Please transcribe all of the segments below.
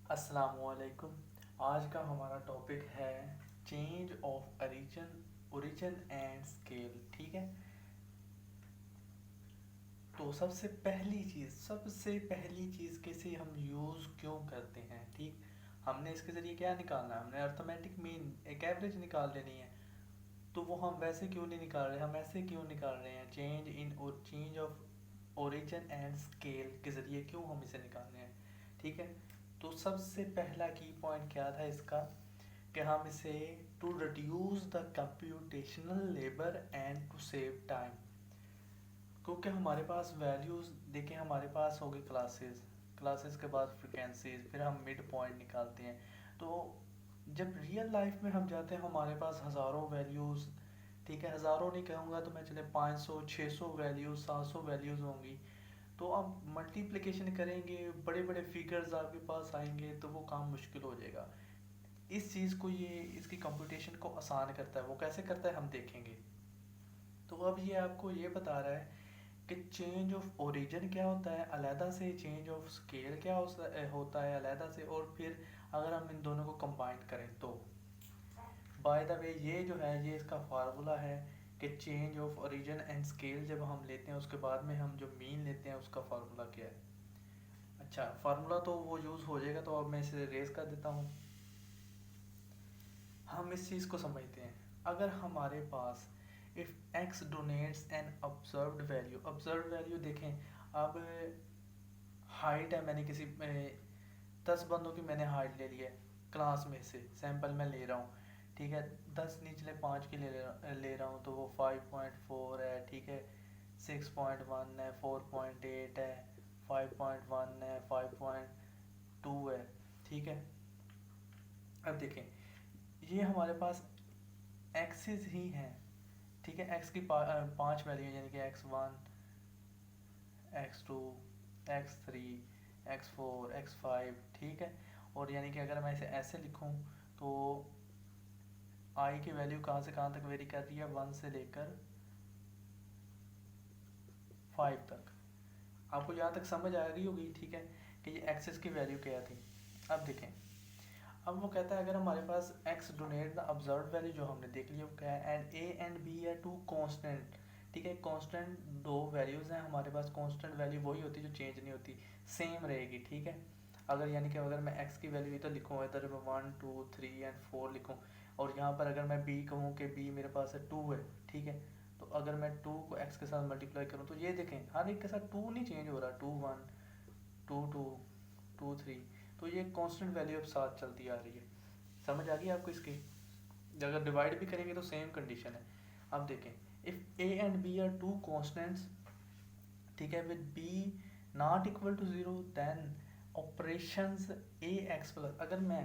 अस्सलामुअलैकुम। आज का हमारा टॉपिक है change of origin and scale. ठीक है। तो सबसे पहली चीज़ किसे हम यूज़ क्यों करते हैं। ठीक। हमने इसके ज़रिए क्या निकालना है, हमने अर्थमेटिक मीन एक एवरेज निकाल लेनी है। तो वो हम वैसे क्यों नहीं निकाल रहे, हम ऐसे क्यों निकाल रहे हैं, change of origin and scale के ज़रिए क्यों हम इसे निकाल रहे हैं। ठीक है। तो सबसे पहला की पॉइंट क्या था इसका, कि हम इसे to reduce the computational labour and to save time. क्योंकि हमारे पास वैल्यूज़ देखें, हमारे पास होगी क्लासेस, क्लासेस के बाद फ्रिक्वेंसीज, फिर हम मिड पॉइंट निकालते हैं। तो जब रियल लाइफ में हम जाते हैं हमारे पास हज़ारों वैल्यूज़, ठीक है, हज़ारों नहीं कहूँगा तो मैं चले 500 600 वैल्यूज़ 700 वैल्यूज़ होंगी। तो आप मल्टीप्लिकेशन करेंगे, बड़े बड़े फिगर्स आपके पास आएंगे, तो वो काम मुश्किल हो जाएगा। इस चीज़ को ये इसकी कंप्यूटेशन को आसान करता है। वो कैसे करता है हम देखेंगे। तो अब ये आपको ये बता रहा है कि चेंज ऑफ ओरिजिन क्या होता है अलहदा से, चेंज ऑफ स्केल क्या होता है अलहदा से, और फिर अगर हम इन दोनों को कंबाइन करें तो बाय द वे ये जो है ये इसका फार्मूला है कि change of origin and scale जब हम लेते हैं उसके बाद में हम जो मीन लेते हैं उसका फार्मूला क्या है। अच्छा, फार्मूला तो वो यूज़ हो जाएगा, तो अब मैं इसे रेज कर देता हूँ। हम इस चीज़ को समझते हैं। अगर हमारे पास if X denotes an observed value देखें। अब हाइट है, मैंने किसी 10 बंदों की मैंने हाइट ले ली है क्लास में से, सैंपल मैं ले रहा हूँ। ठीक है। 10 निचले 5 की ले रहा हूँ, तो वो 5.4 है। ठीक है। 6.1 है, 4.8 है, 5.1 है, 5.2 है। ठीक है। अब देखें, ये हमारे पास एक्सेस ही हैं। ठीक है। एक्स की 5 वैल्यू, यानी कि x1, x2, x3, x4, x5। ठीक है। और यानी कि अगर मैं इसे ऐसे लिखूं तो आई की वैल्यू कहाँ से कहाँ तक वेरी कर रही है, 1 से लेकर 5 तक। आपको यहाँ तक समझ आ रही होगी। ठीक है, कि ये एक्सेस की वैल्यू क्या थी। अब देखें, अब वो कहता है अगर हमारे पास x donate the observe value जो हमने देख लिया वो क्या है, एंड a एंड b है टू कांस्टेंट। ठीक है। कांस्टेंट दो वैल्यूज़ हैं हमारे पास। कांस्टेंट वैल्यू वही होती है जो चेंज नहीं होती, सेम रहेगी। ठीक है। अगर यानी कि अगर मैं x की वैल्यू इधर लिखूँ, इधर मैं 1 2 3 एंड 4 लिखूँ, और यहाँ पर अगर मैं b कहूँ कि b मेरे पास है 2 है। ठीक है। तो अगर मैं 2 को x के साथ मल्टीप्लाई करूँ तो ये देखें हर एक के साथ 2 नहीं चेंज हो रहा, 2 1 2 2 2 3। तो ये कांस्टेंट वैल्यू अब साथ चलती आ रही है। समझ आ गई आपको इसकी। अगर डिवाइड भी करेंगे तो सेम कंडीशन है। अब देखें, if a and b are two constants, ठीक है, with b not equal to zero, then operations a x plus. अगर मैं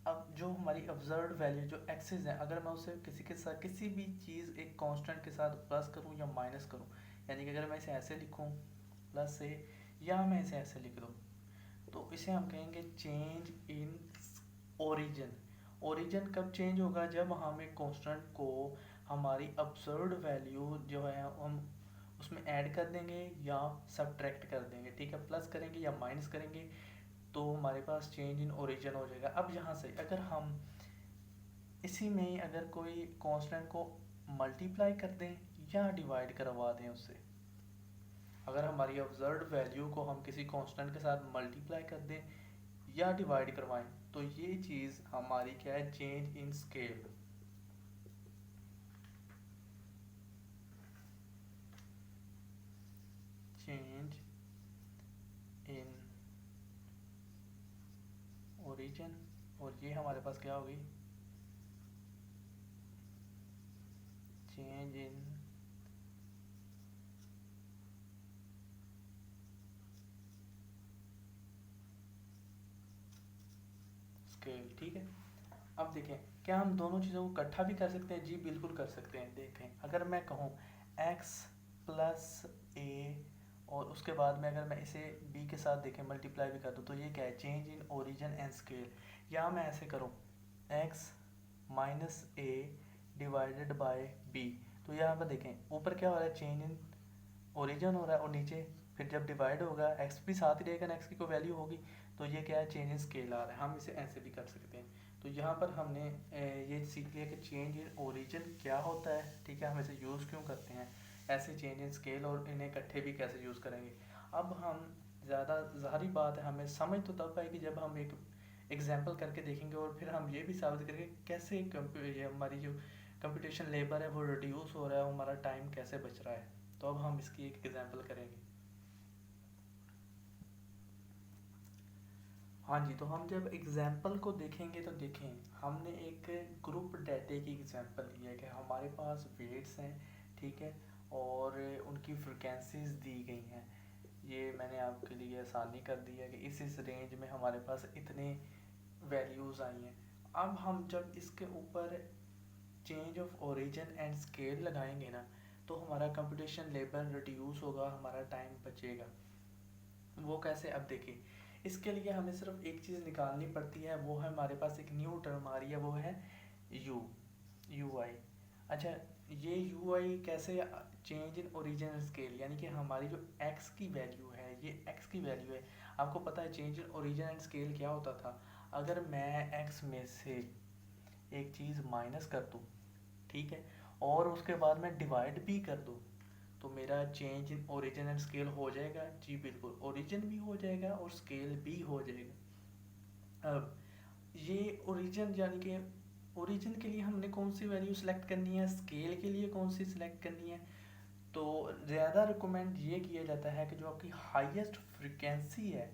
अब जो हमारी ऑब्जर्व वैल्यू जो एक्सेस है, अगर मैं उसे किसी के साथ किसी भी चीज़ एक कांस्टेंट के साथ प्लस करूं या माइनस करूं, यानी कि अगर मैं इसे ऐसे लिखूं प्लस से, या मैं इसे ऐसे लिख दूं, तो इसे हम कहेंगे चेंज इन ओरिजिन। ओरिजिन कब चेंज होगा, जब हम एक कांस्टेंट को हमारी ऑब्जर्व्ड वैल्यू जो है हम उसमें ऐड कर देंगे या सब्ट्रैक्ट कर देंगे। ठीक है। प्लस करेंगे या माइनस करेंगे, तो हमारे पास चेंज इन ओरिजिन हो जाएगा। अब यहाँ से अगर हम इसी में अगर कोई कांस्टेंट को मल्टीप्लाई कर दें या डिवाइड करवा दें उससे, अगर हमारी ऑब्जर्व्ड वैल्यू को हम किसी कांस्टेंट के साथ मल्टीप्लाई कर दें या डिवाइड करवाएं, तो ये चीज़ हमारी क्या है, change in scale. Change in origin, और ये हमारे पास क्या होगी, चेंज इन स्केल। ठीक है। अब देखें, क्या हम दोनों चीज़ों को इकट्ठा भी कर सकते हैं। जी बिल्कुल कर सकते हैं। देखें, अगर मैं कहूँ x प्लस ए, और उसके बाद में अगर मैं इसे b के साथ देखें मल्टीप्लाई भी कर दूँ, तो ये क्या है, change in origin and scale. या मैं ऐसे करूँ x minus A divided by b, तो यहाँ पर देखें ऊपर क्या हो रहा है, चेंज इन ओरिजिन हो रहा है, और नीचे फिर जब डिवाइड होगा x भी साथ ही रहेगा ना, x की कोई वैल्यू होगी, तो ये क्या है, चेंज इन स्केल आ रहा है, हम इसे ऐसे भी कर सकते हैं। तो यहाँ पर हमने ये सीख लिया कि चेंज इन ओरिजिन क्या होता है, ठीक है, हम इसे यूज़ क्यों करते हैं, ऐसे चेंज इन स्केल और इन्हें इकट्ठे भी कैसे यूज़ करेंगे। अब हम ज़्यादा ज़ाहिर बात है, हमें समझ तो तब आएगी जब हम एक एग्जाम्पल करके देखेंगे और फिर हम ये भी साबित करेंगे कैसे ये हमारी जो कंप्यूटेशन लेबर है वो रिड्यूस हो रहा है, हमारा टाइम कैसे बच रहा है। तो अब हम इसकी एक एग्जाम्पल करेंगे। हाँ जी, तो हम जब एग्जाम्पल को देखेंगे तो देखें, हमने एक ग्रुप डाटे की एग्जाम्पल ली है कि हमारे पास वेट्स हैं, ठीक है, और उनकी फ्रिक्वेंसीज दी गई हैं। ये मैंने आपके लिए आसानी कर दी है कि इस रेंज में हमारे पास इतने वैल्यूज़ आई हैं। अब हम जब इसके ऊपर change of origin and scale लगाएंगे ना, तो हमारा कंप्यूटेशन लेबर रिड्यूस होगा, हमारा टाइम बचेगा। वो कैसे, अब देखिए, इसके लिए हमें सिर्फ एक चीज़ निकालनी पड़ती है, वो है हमारे पास एक न्यू टर्म आ रही है, वो है यू आई। अच्छा, ये यू आई कैसे, चेंज इन ओरिजिनल स्केल, यानी कि हमारी जो एक्स की वैल्यू है, ये एक्स की वैल्यू है। आपको पता है change in origin and scale क्या होता था, अगर मैं एक्स में से एक चीज़ माइनस कर दूँ, ठीक है, और उसके बाद मैं डिवाइड भी कर दूँ, तो मेरा change in origin and scale हो जाएगा। जी बिल्कुल, ओरिजिन भी हो जाएगा और स्केल भी हो जाएगा। अब ये ओरिजिन यानी कि ओरिजिन के लिए हमने कौन सी वैल्यू सेलेक्ट करनी है, स्केल के लिए कौन सी सिलेक्ट करनी है, तो ज़्यादा रिकमेंड ये किया जाता है कि जो आपकी हाईएस्ट फ्रिक्वेंसी है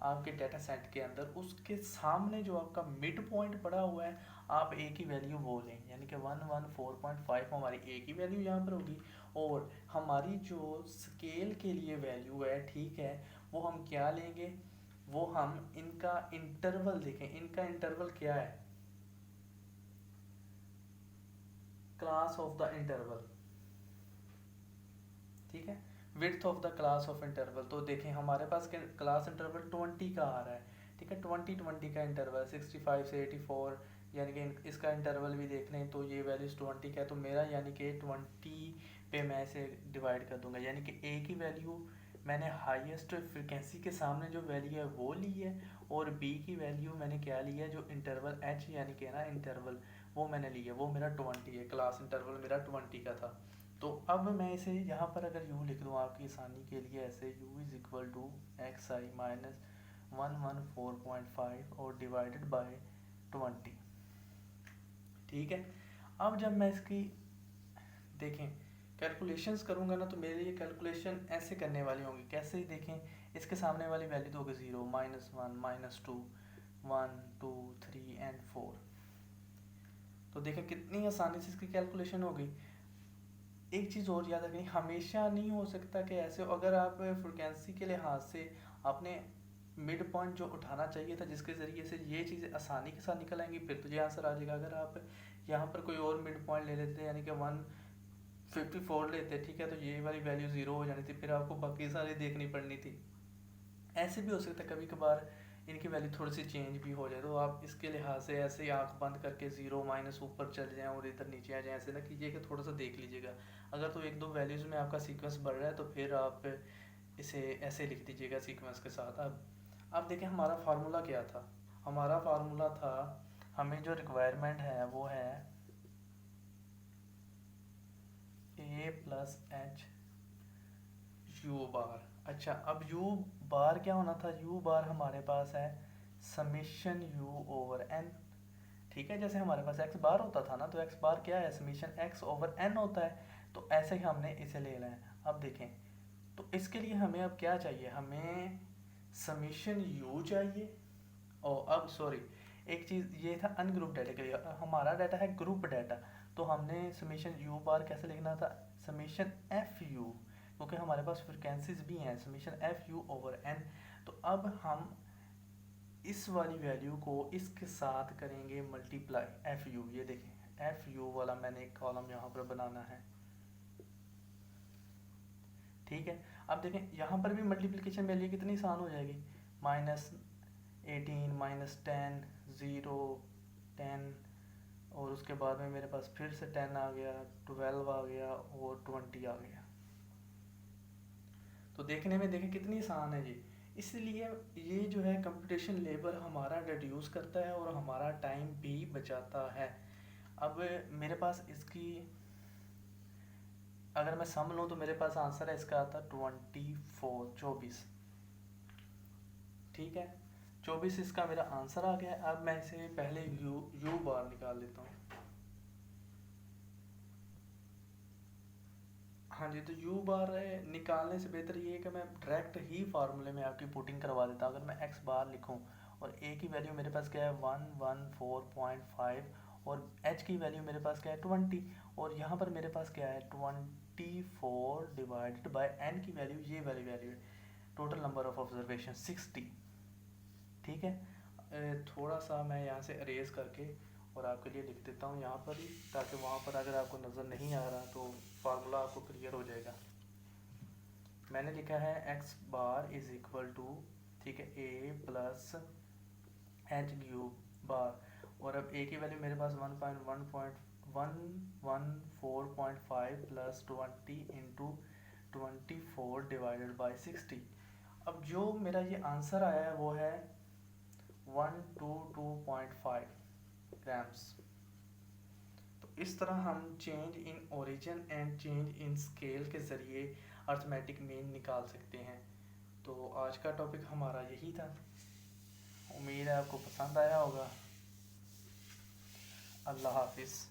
आपके डाटा सेट के अंदर, उसके सामने जो आपका मिड पॉइंट पड़ा हुआ है, आप एक ही वैल्यू वो लें, यानी कि 114.5 हमारी एक ही वैल्यू यहाँ पर होगी, और हमारी जो स्केल के लिए वैल्यू है, ठीक है, वो हम क्या लेंगे, वो हम इनका इंटरवल देखें, इनका इंटरवल क्या है, क्लास ऑफ द इंटरवल, ठीक है, width of the class of interval. तो देखें हमारे पास क्लास इंटरवल 20 का आ रहा है, ठीक है, 20 का इंटरवल 65 से 84, यानी कि इसका इंटरवल भी देख लें तो ये वैल्यूज 20 का है, तो मेरा यानी कि 20 पे मैं इसे डिवाइड कर दूंगा, यानी कि ए की वैल्यू मैंने हाईएस्ट फ्रिक्वेंसी के सामने जो वैल्यू है वो ली है, और बी की वैल्यू मैंने क्या ली है, जो इंटरवल एच यानी कि ना इंटरवल, वो मैंने ली है, वो मेरा 20 है, क्लास इंटरवल मेरा 20 का था। तो अब मैं इसे यहाँ पर अगर u लिख दूँ आपकी आसानी के लिए, ऐसे u is equal to x i minus 114.5 और डिवाइडेड बाय 20, ठीक है। अब जब मैं इसकी देखें कैलकुलेशंस करूँगा ना, तो मेरे लिए कैलकुलेशन ऐसे करने वाली होंगी, कैसे ही देखें, इसके सामने वाली वैल्यू तो होगी 0, -1, -2, 1, 2, 3 एंड 4। तो देखें कितनी आसानी से इसकी कैलकुलेशन होगी। एक चीज़ और याद रखनी, हमेशा नहीं हो सकता कि ऐसे, अगर आप फ्रिक्वेंसी के लिहाज से आपने मिड पॉइंट जो उठाना चाहिए था, जिसके ज़रिए से ये चीज़ें आसानी के साथ निकल आएंगी, फिर तो ये आंसर आ जाएगा। अगर आप यहाँ पर कोई और मिड पॉइंट ले लेते, यानी कि 154 लेते, ठीक है, तो ये वाली वैल्यू 0 हो जानी थी, फिर आपको बाकी सारी देखनी पड़नी थी। ऐसे भी हो सकता है कभी कभार इनकी वैल्यू थोड़ी सी चेंज भी हो जाए, तो आप इसके लिहाज से ऐसे ही आँख बंद करके 0 माइनस ऊपर चले जाएँ और इधर नीचे आ जाएँ, ऐसे ना कीजिएगा, थोड़ा सा देख लीजिएगा। अगर तो एक दो वैल्यूज़ में आपका सीक्वेंस बढ़ रहा है तो फिर आप इसे ऐसे लिख दीजिएगा सीक्वेंस के साथ। अब देखें हमारा फार्मूला क्या था, हमारा फार्मूला था, हमें जो रिक्वायरमेंट है वो है ए प्लस एच यू बार। अच्छा, अब यू बार क्या होना था, यू बार हमारे पास है समीशन यू ओवर एन, ठीक है, जैसे हमारे पास एक्स बार होता था ना, तो एक्स बार क्या है, समीशन एक्स ओवर एन होता है, तो ऐसे ही हमने इसे ले लेना है। अब देखें, तो इसके लिए हमें अब क्या चाहिए, हमें समीशन यू चाहिए, और अब सॉरी, एक चीज़ ये था अनग्रुप डाटा के लिए, हमारा डाटा है ग्रुप डाटा, तो हमने समीशन यू बार कैसे लिखना था, समीशन एफ यू, क्योंकि हमारे पास फ्रिक्वेंसीज भी हैं, summation f u over n. तो अब हम इस वाली वैल्यू को इसके साथ करेंगे मल्टीप्लाई, एफ यू, ये देखें एफ यू वाला मैंने एक कॉलम यहाँ पर बनाना है, ठीक है। अब देखें यहाँ पर भी मल्टीप्लिकेशन वैल्यू कितनी आसान हो जाएगी, -18 -10 0 10, और उसके बाद में मेरे पास फिर से 10 आ गया, 12 आ गया और 20 आ गया। तो देखने में देखें कितनी आसान है जी। इसलिए ये जो है कंप्यूटेशन लेबर हमारा रिड्यूस करता है और हमारा टाइम भी बचाता है। अब मेरे पास इसकी अगर मैं सम लूँ तो मेरे पास आंसर है इसका आता 24। ठीक है, 24 इसका मेरा आंसर आ गया। अब मैं इसे पहले यू बार निकाल लेता हूँ। हाँ जी, तो यू बार निकालने से बेहतर ये है कि मैं डायरेक्ट ही फार्मूले में आपकी पुटिंग करवा देता। अगर मैं एक्स बार लिखूँ और ए की वैल्यू मेरे पास क्या है 114.5 और एच की वैल्यू मेरे पास क्या है 20 और यहाँ पर मेरे पास क्या है 24 डिवाइडेड बाय एन की वैल्यू, ये वाली वैल्यू है टोटल नंबर ऑफ ऑब्जर्वेशन 60। ठीक है, थोड़ा सा मैं यहाँ से अरेज करके और आपके लिए लिख देता हूँ यहाँ पर ही, ताकि वहाँ पर अगर आपको नज़र नहीं आ रहा तो फार्मूला आपको क्लियर हो जाएगा। मैंने लिखा है x bar is equal to, ठीक है, a plus h cube bar और अब ए की वैल्यू मेरे पास 1.114.5 प्लस 20 इंटू 24 डिवाइडेड बाई 60। अब जो मेरा ये आंसर आया है वो है 122.5 ग्राम्स। तो इस तरह हम change in origin and change in scale के ज़रिए अर्थमेटिक मीन निकाल सकते हैं। तो आज का टॉपिक हमारा यही था, उम्मीद है आपको पसंद आया होगा। अल्लाह हाफिज़।